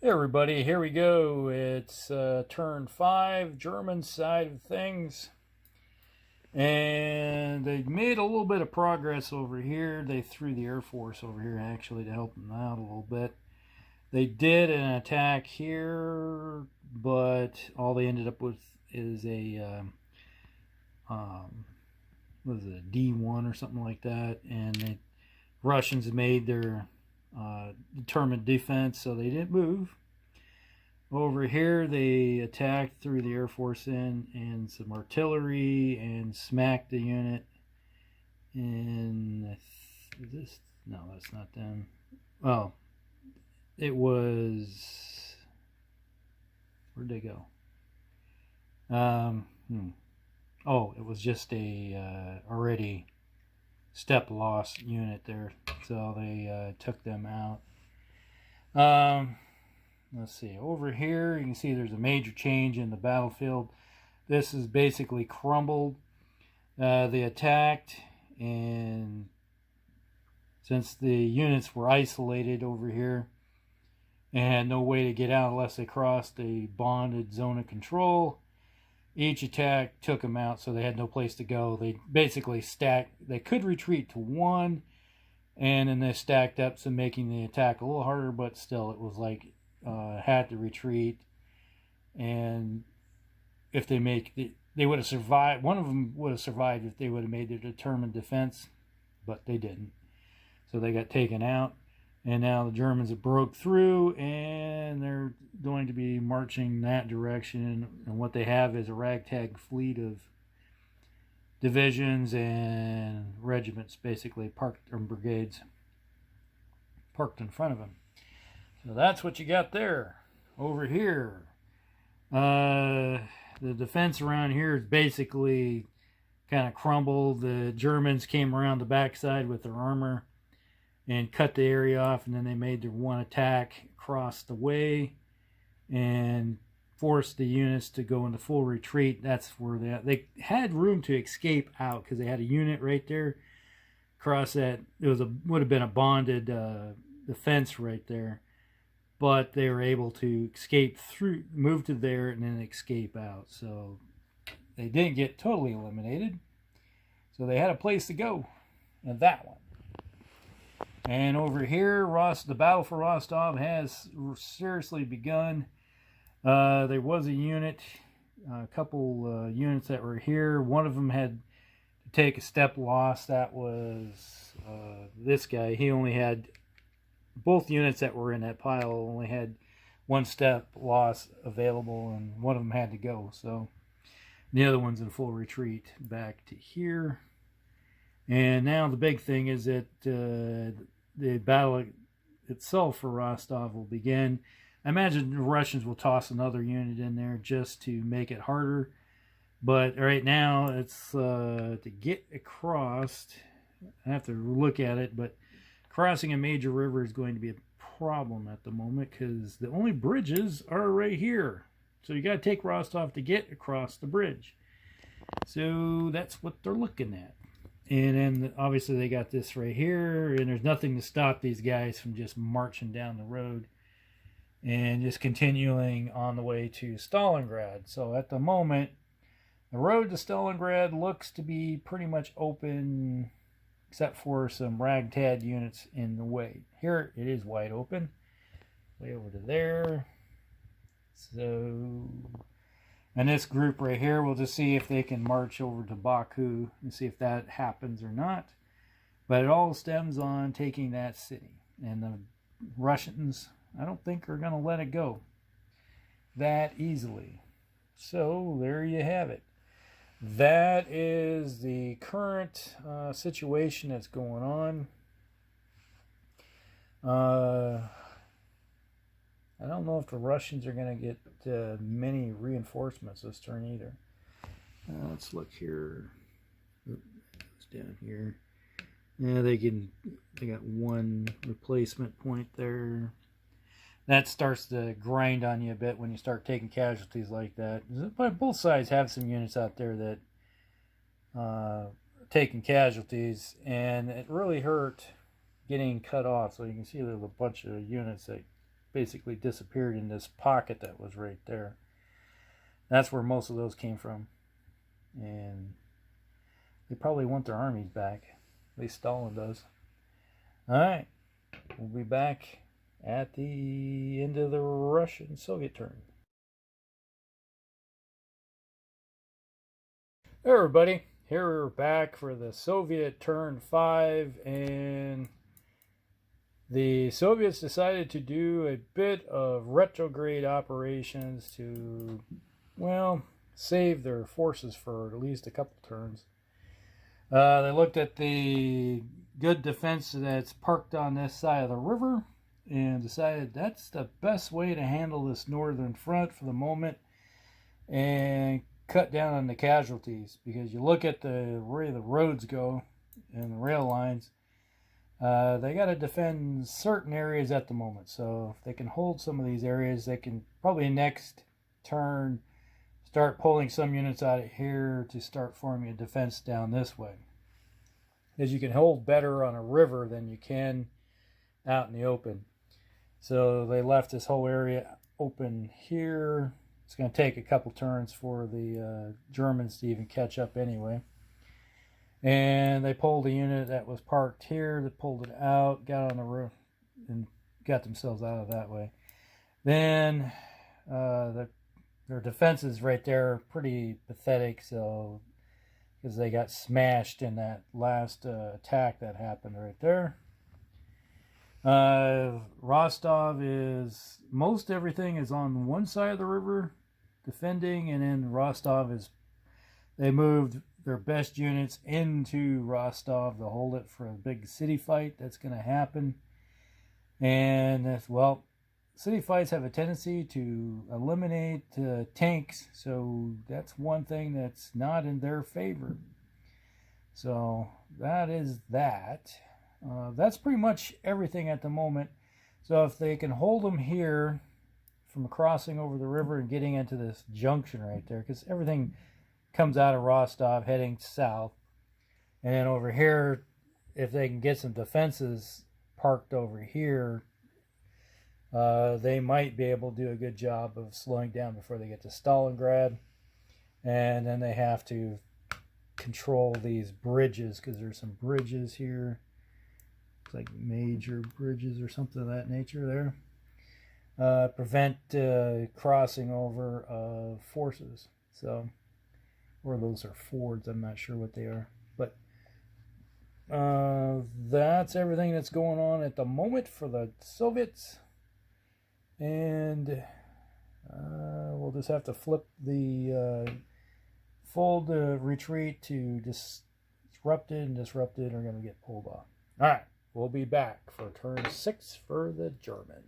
Hey everybody, here we go. It's turn 5, German side of things. And they made a little bit of progress over here. They threw the Air Force over here actually to help them out a little bit. They did an attack here, but all they ended up with is a what is it, a D1 or something like that. And the Russians made their determined defense, so they didn't move. Over here, they attacked, threw the Air Force in and some artillery and smacked the unit. And is this? No, that's not them. Well, it was. Where'd they go? Oh, it was just a already step loss unit there, so they took them out. Let's see, over here you can see there's a major change in the battlefield. This is basically crumbled. They attacked, and since the units were isolated over here and had no way to get out unless they crossed a bonded zone of control, each attack took them out, so they had no place to go. They basically stacked. They could retreat to one, and then they stacked up, so making the attack a little harder, but still it was like had to retreat. And if they they would have survived. One of them would have survived if they would have made their determined defense, but they didn't, so they got taken out. And now the Germans have broke through, and they're going to be marching that direction. And what they have is a ragtag fleet of divisions and regiments, basically parked, or brigades, parked in front of them. So that's what you got there. Over here, the defense around here is basically kind of crumbled. The Germans came around the backside with their armor and cut the area off, and then they made their one attack across the way and forced the units to go into full retreat. That's where they had room to escape out, because they had a unit right there across that. It would have been a bonded defense right there, but they were able to escape through, move to there, and then escape out. So they didn't get totally eliminated, so they had a place to go, and that one. And over here, the battle for Rostov has seriously begun. There was a unit, a couple units that were here. One of them had to take a step loss. That was this guy. He only had, both units that were in that pile only had one step loss available, and one of them had to go. So the other one's in full retreat back to here. And now the big thing is that the battle itself for Rostov will begin. I imagine the Russians will toss another unit in there just to make it harder. But right now, it's to get across. I have to look at it, but crossing a major river is going to be a problem at the moment, because the only bridges are right here. So you got to take Rostov to get across the bridge. So that's what they're looking at. And then obviously they got this right here, and there's nothing to stop these guys from just marching down the road and just continuing on the way to Stalingrad. So at the moment, the road to Stalingrad looks to be pretty much open, except for some ragtag units in the way. Here it is wide open, way over to there. So, and this group right here, we'll just see if they can march over to Baku and see if that happens or not. But it all stems on taking that city. And the Russians, I don't think, are going to let it go that easily. So there you have it. That is the current situation that's going on. I don't know if the Russians are going to get many reinforcements this turn either. Let's look here. It's down here. Yeah, they got one replacement point there. That starts to grind on you a bit when you start taking casualties like that. But both sides have some units out there that are taking casualties, and it really hurt getting cut off. So you can see there's a bunch of units that basically disappeared in this pocket that was right there. That's where most of those came from. And they probably want their armies back. At least Stalin does. Alright, we'll be back at the end of the Russian-Soviet turn. Hey everybody, here we're back for the Soviet turn 5, and the Soviets decided to do a bit of retrograde operations to, well, save their forces for at least a couple turns. They looked at the good defense that's parked on this side of the river and decided that's the best way to handle this northern front for the moment and cut down on the casualties, because you look at the way the roads go and the rail lines, they got to defend certain areas at the moment. So if they can hold some of these areas, they can probably next turn start pulling some units out of here to start forming a defense down this way, because you can hold better on a river than you can out in the open. So they left this whole area open here. It's going to take a couple turns for the Germans to even catch up anyway. And they pulled a unit that was parked here. They pulled it out, got on the roof, and got themselves out of that way. Then their defenses right there are pretty pathetic, so because they got smashed in that last attack that happened right there. Rostov is, most everything is on one side of the river defending, and then Rostov is, they moved their best units into Rostov to hold it for a big city fight that's going to happen. And that's, well, city fights have a tendency to eliminate tanks, so that's one thing that's not in their favor. So that is that. That's pretty much everything at the moment. So if they can hold them here from crossing over the river and getting into this junction right there, because everything comes out of Rostov heading south, and then over here, if they can get some defenses parked over here, they might be able to do a good job of slowing down before they get to Stalingrad. And then they have to control these bridges, because there's some bridges here. It's like major bridges or something of that nature there. Prevent crossing over of forces. So, or those are fords, I'm not sure what they are. But that's everything that's going on at the moment for the Soviets. And we'll just have to flip the fold retreat to disrupted, and disrupted are going to get pulled off. All right. We'll be back for turn 6 for the Germans.